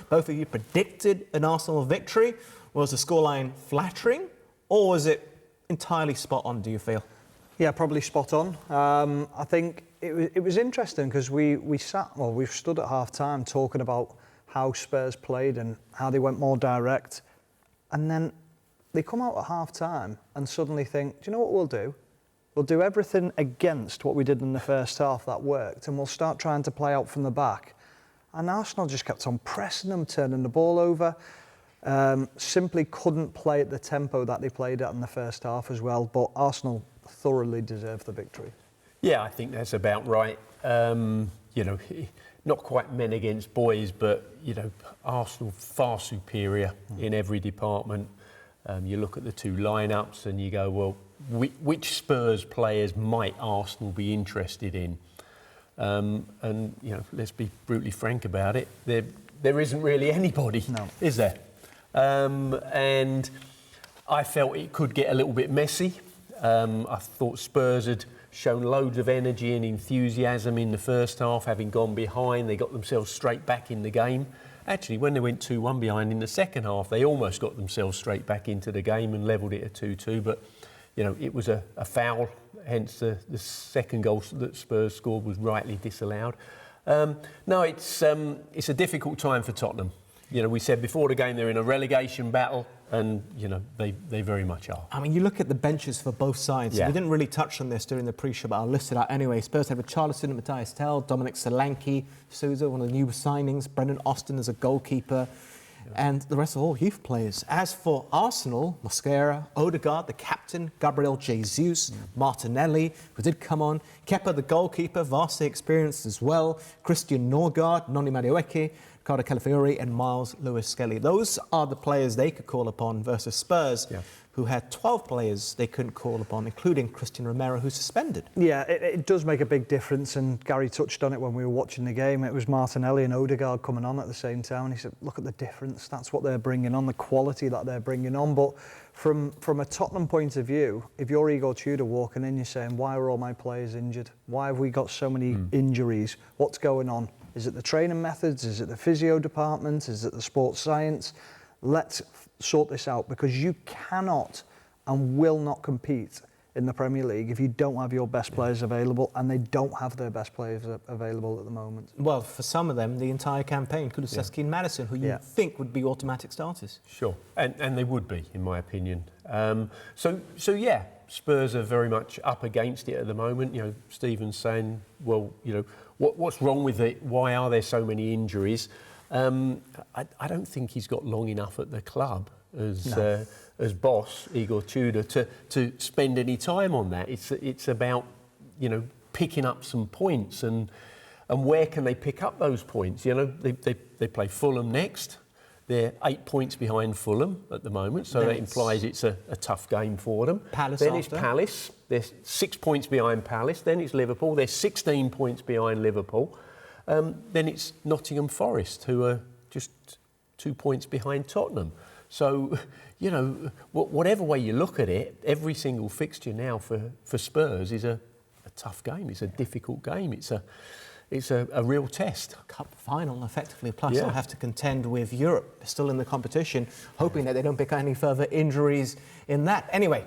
Both of you predicted an Arsenal victory. Was the scoreline flattering, or was it entirely spot on, do you feel? Yeah, probably spot on. I think it was interesting because we stood at half-time talking about how Spurs played and how they went more direct. And then they come out at half-time and suddenly think, do you know what we'll do? We'll do everything against what we did in the first half that worked, and we'll start trying to play out from the back. And Arsenal just kept on pressing them, turning the ball over. Simply couldn't play at the tempo that they played at in the first half as well. But Arsenal thoroughly deserved the victory. Yeah, I think that's about right. Not quite men against boys, but, Arsenal far superior in every department. You look at the two lineups and you go, well, which Spurs players might Arsenal be interested in? Let's be brutally frank about it. There isn't really anybody, is there? And I felt it could get a little bit messy. I thought Spurs had shown loads of energy and enthusiasm in the first half, having gone behind. They got themselves straight back in the game. Actually, when they went 2-1 behind in the second half, they almost got themselves straight back into the game and levelled it at 2-2. But, it was a foul, hence the second goal that Spurs scored was rightly disallowed. It's a difficult time for Tottenham. We said before the game they're in a relegation battle, and, they very much are. I mean, you look at the benches for both sides. Yeah. We didn't really touch on this during the pre-show, but I'll list it out anyway. Spurs have Richarlison, Matthias Tell, Dominic Solanke, Sosial, one of the new signings, Brendan Austin as a goalkeeper, and the rest are all youth players. As for Arsenal, Mosquera, Odegaard, the captain, Gabriel Jesus, Martinelli, who did come on, Kepa, the goalkeeper, vastly experienced as well, Christian Norgard, Noni Madueke, Ricardo Calafiori and Miles Lewis-Skelly. Those are the players they could call upon versus Spurs, who had 12 players they couldn't call upon, including Christian Romero, who's suspended. Yeah, it does make a big difference, and Gary touched on it when we were watching the game. It was Martinelli and Odegaard coming on at the same time, and he said, look at the difference. That's what they're bringing on, the quality that they're bringing on. But from a Tottenham point of view, if you're Igor Tudor walking in, you're saying, why are all my players injured? Why have we got so many injuries? What's going on? Is it the training methods? Is it the physio department? Is it the sports science? Let's sort this out, because you cannot and will not compete in the Premier League if you don't have your best players available, and they don't have their best players available at the moment. Well, for some of them, the entire campaign, Kulusevski and Maddison, who you think would be automatic starters. Sure, and they would be, in my opinion. Spurs are very much up against it at the moment. Stephen's saying, well, what's wrong with it? Why are there so many injuries? I don't think he's got long enough at the club as boss, Igor Tudor, to spend any time on that. It's about, picking up some points and where can they pick up those points? They play Fulham next. They're 8 points behind Fulham at the moment, so that implies it's a tough game for them. Then it's Palace. They're 6 points behind Palace. Then it's Liverpool. They're 16 points behind Liverpool. Then it's Nottingham Forest, who are just 2 points behind Tottenham. So, whatever way you look at it, every single fixture now for Spurs is a tough game. It's a difficult game. It's a real test. Cup final, effectively. Plus, they'll have to contend with Europe, still in the competition, hoping that they don't pick any further injuries in that. Anyway.